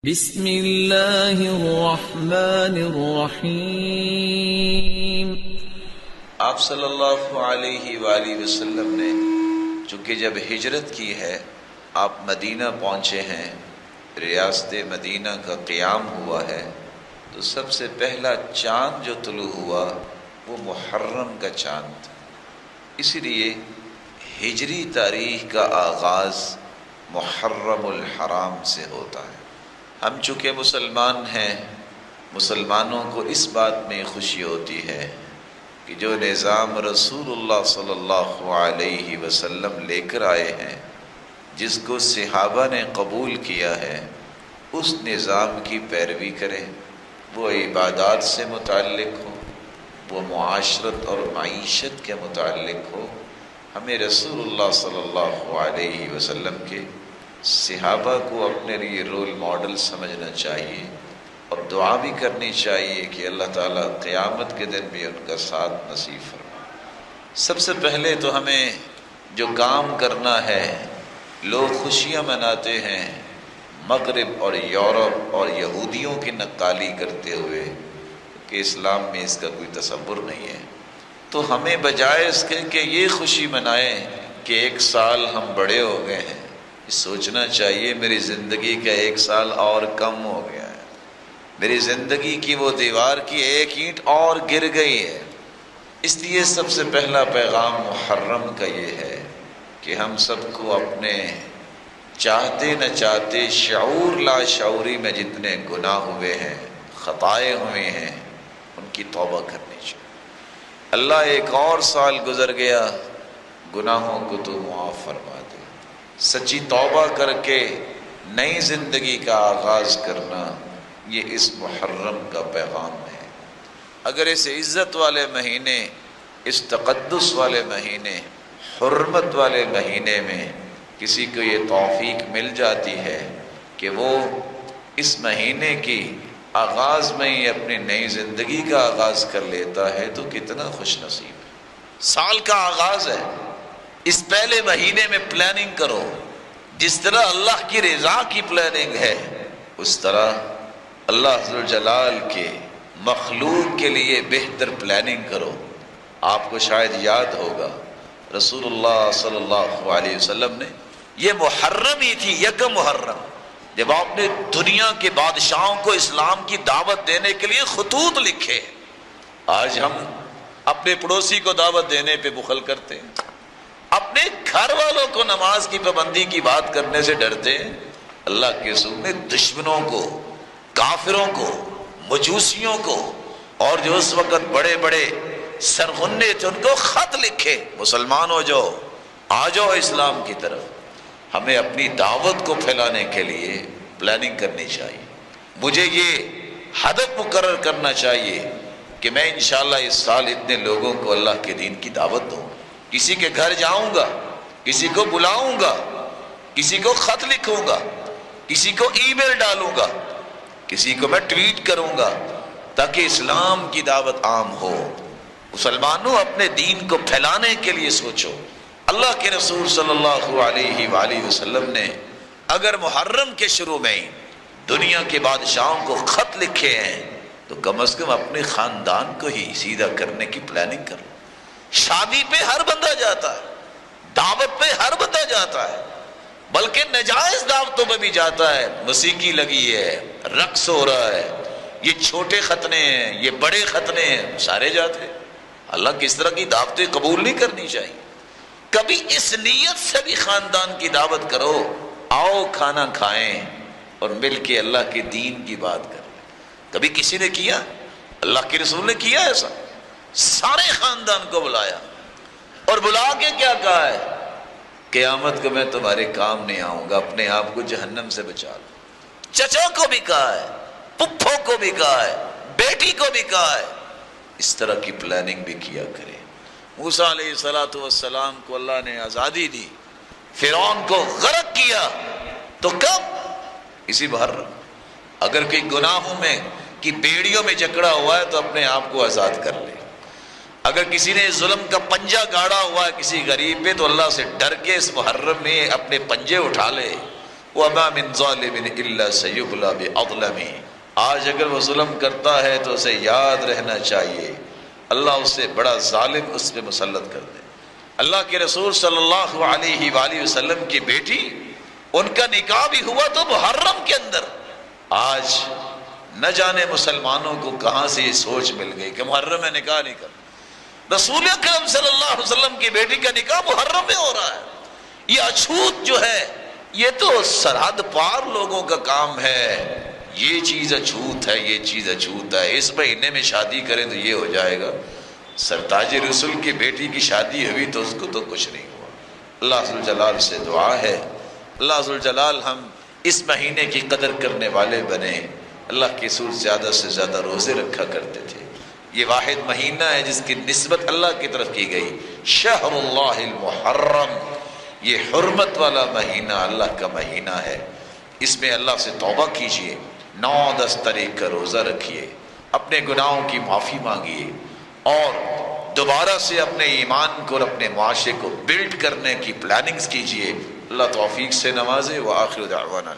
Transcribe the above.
بسم اللہ الرحمن الرحیم۔ آپ صلی اللہ علیہ وآلہ وسلم نے چونکہ جب ہجرت کی ہے، آپ مدینہ پہنچے ہیں، ریاست مدینہ کا قیام ہوا ہے، تو سب سے پہلا چاند جو طلوع ہوا وہ محرم کا چاند تھا۔ اسی لیے ہجری تاریخ کا آغاز محرم الحرام سے ہوتا ہے۔ ہم چونکہ مسلمان ہیں، مسلمانوں کو اس بات میں خوشی ہوتی ہے کہ جو نظام رسول اللہ صلی اللہ علیہ وسلم لے کر آئے ہیں، جس کو صحابہ نے قبول کیا ہے، اس نظام کی پیروی کریں۔ وہ عبادات سے متعلق ہو، وہ معاشرت اور معیشت کے متعلق ہو، ہمیں رسول اللہ صلی اللہ علیہ وسلم کے صحابہ کو اپنے لیے رول ماڈل سمجھنا چاہیے، اور دعا بھی کرنی چاہیے کہ اللہ تعالیٰ قیامت کے دن بھی ان کا ساتھ نصیب فرمائے۔ سب سے پہلے تو ہمیں جو کام کرنا ہے، لوگ خوشیاں مناتے ہیں مغرب اور یورپ اور یہودیوں کی نقالی کرتے ہوئے کہ اسلام میں اس کا کوئی تصور نہیں ہے، تو ہمیں بجائے اس کے کہ یہ خوشی منائیں کہ ایک سال ہم بڑے ہو گئے ہیں، سوچنا چاہیے میری زندگی کا ایک سال اور کم ہو گیا ہے، میری زندگی کی وہ دیوار کی ایک اینٹ اور گر گئی ہے۔ اس لیے سب سے پہلا پیغام محرم کا یہ ہے کہ ہم سب کو اپنے چاہتے نہ چاہتے شعور لا شعوری میں جتنے گناہ ہوئے ہیں، خطائیں ہوئے ہیں، ان کی توبہ کرنی چاہیے۔ اللہ ایک اور سال گزر گیا، گناہوں کو تو معاف فرما دے۔ سچی توبہ کر کے نئی زندگی کا آغاز کرنا، یہ اس محرم کا پیغام ہے۔ اگر اس عزت والے مہینے، اس تقدس والے مہینے، حرمت والے مہینے میں کسی کو یہ توفیق مل جاتی ہے کہ وہ اس مہینے کی آغاز میں ہی اپنی نئی زندگی کا آغاز کر لیتا ہے تو کتنا خوش نصیب ہے۔ سال کا آغاز ہے، اس پہلے مہینے میں پلاننگ کرو۔ جس طرح اللہ کی رضا کی پلاننگ ہے، اس طرح اللہ ذوالجلال کے مخلوق کے لیے بہتر پلاننگ کرو۔ آپ کو شاید یاد ہوگا رسول اللہ صلی اللہ علیہ وسلم نے، یہ محرم ہی تھی، یکم محرم، جب آپ نے دنیا کے بادشاہوں کو اسلام کی دعوت دینے کے لیے خطوط لکھے۔ آج ہم اپنے پڑوسی کو دعوت دینے پہ بخل کرتے ہیں، اپنے گھر والوں کو نماز کی پابندی کی بات کرنے سے ڈرتے ہیں۔ اللہ کے رسول نے دشمنوں کو، کافروں کو، مجوسیوں کو، اور جو اس وقت بڑے بڑے سرغنے تھے ان کو خط لکھے، مسلمانوں جو آ جاؤ اسلام کی طرف۔ ہمیں اپنی دعوت کو پھیلانے کے لیے پلاننگ کرنی چاہیے۔ مجھے یہ ہدف مقرر کرنا چاہیے کہ میں انشاءاللہ اس سال اتنے لوگوں کو اللہ کے دین کی دعوت دوں، کسی کے گھر جاؤں گا، کسی کو بلاؤں گا، کسی کو خط لکھوں گا، کسی کو ای میل ڈالوں گا، کسی کو میں ٹویٹ کروں گا، تاکہ اسلام کی دعوت عام ہو۔ مسلمانوں، اپنے دین کو پھیلانے کے لیے سوچو۔ اللہ کے رسول صلی اللہ علیہ وآلہ وسلم نے اگر محرم کے شروع میں ہی دنیا کے بادشاہوں کو خط لکھے ہیں تو کم از کم اپنے خاندان کو ہی سیدھا کرنے کی پلاننگ کرو۔ شادی پہ ہر بندہ جاتا ہے، دعوت پہ ہر بندہ جاتا ہے، بلکہ نجائز دعوتوں پہ بھی جاتا ہے۔ موسیقی لگی ہے، رقص ہو رہا ہے، یہ چھوٹے ختنے ہیں، یہ بڑے ختنے ہیں، سارے جاتے ہیں۔ اللہ کس طرح کی دعوتیں قبول نہیں کرنی چاہیے۔ کبھی اس نیت سے بھی خاندان کی دعوت کرو، آؤ کھانا کھائیں اور مل کے اللہ کے دین کی بات کریں۔ کبھی کسی نے کیا؟ اللہ کے رسول نے کیا ایسا؟ سارے خاندان کو بلایا اور بلا کے کیا کہا ہے؟ قیامت کو میں تمہارے کام نہیں آؤں گا، اپنے آپ کو جہنم سے بچا لو۔ چچا کو بھی کہا ہے، پپھو کو بھی کہا ہے، بیٹی کو بھی کہا ہے۔ اس طرح کی پلاننگ بھی کیا کرے۔ موسیٰ علیہ السلام کو اللہ نے آزادی دی، فرعون کو غرق کیا، تو کب؟ اسی محرم۔ اگر کوئی گناہوں میں کی بیڑیوں میں جکڑا ہوا ہے تو اپنے آپ کو آزاد کر لے۔ اگر کسی نے ظلم کا پنجہ گاڑا ہوا ہے کسی غریب پہ تو اللہ سے ڈر کے اس محرم میں اپنے پنجے اٹھا لے، وَمَا مِن ظَالِمٍ إِلَّا سَيُبْلَى بِأَظْلَمِهِ۔ آج اگر وہ ظلم کرتا ہے تو اسے یاد رہنا چاہیے اللہ اسے بڑا ظالم اس پہ مسلط کر دے۔ اللہ کے رسول صلی اللہ علیہ وآلہ وسلم کی بیٹی، ان کا نکاح بھی ہوا تو محرم کے اندر۔ آج نہ جانے مسلمانوں کو کہاں سے یہ سوچ مل گئی کہ محرم میں نکاح نہیں کرنا۔ رسول اکرم صلی اللہ علیہ وسلم کی بیٹی کا نکاح محرم میں ہو رہا ہے۔ یہ اچھوت جو ہے یہ تو سرحد پار لوگوں کا کام ہے۔ یہ چیز اچھوت ہے، یہ چیز اچھوت ہے، اس مہینے میں شادی کریں تو یہ ہو جائے گا۔ سرتاج رسول کی بیٹی کی شادی ہوئی تو اس کو تو کچھ نہیں ہوا۔ اللہ ذوالجلال سے دعا ہے اللہ ذوالجلال ہم اس مہینے کی قدر کرنے والے بنے۔ اللہ کے رسول زیادہ سے زیادہ روزے رکھا کرتے تھے۔ یہ واحد مہینہ ہے جس کی نسبت اللہ کی طرف کی گئی، شہر اللہ المحرم، یہ حرمت والا مہینہ اللہ کا مہینہ ہے۔ اس میں اللہ سے توبہ کیجئے، 9-10 تاریخ کا روزہ رکھیے، اپنے گناہوں کی معافی مانگیے اور دوبارہ سے اپنے ایمان کو اور اپنے معاشرے کو بلڈ کرنے کی پلاننگز کیجئے۔ اللہ توفیق سے نوازے۔ وآخر دعوانا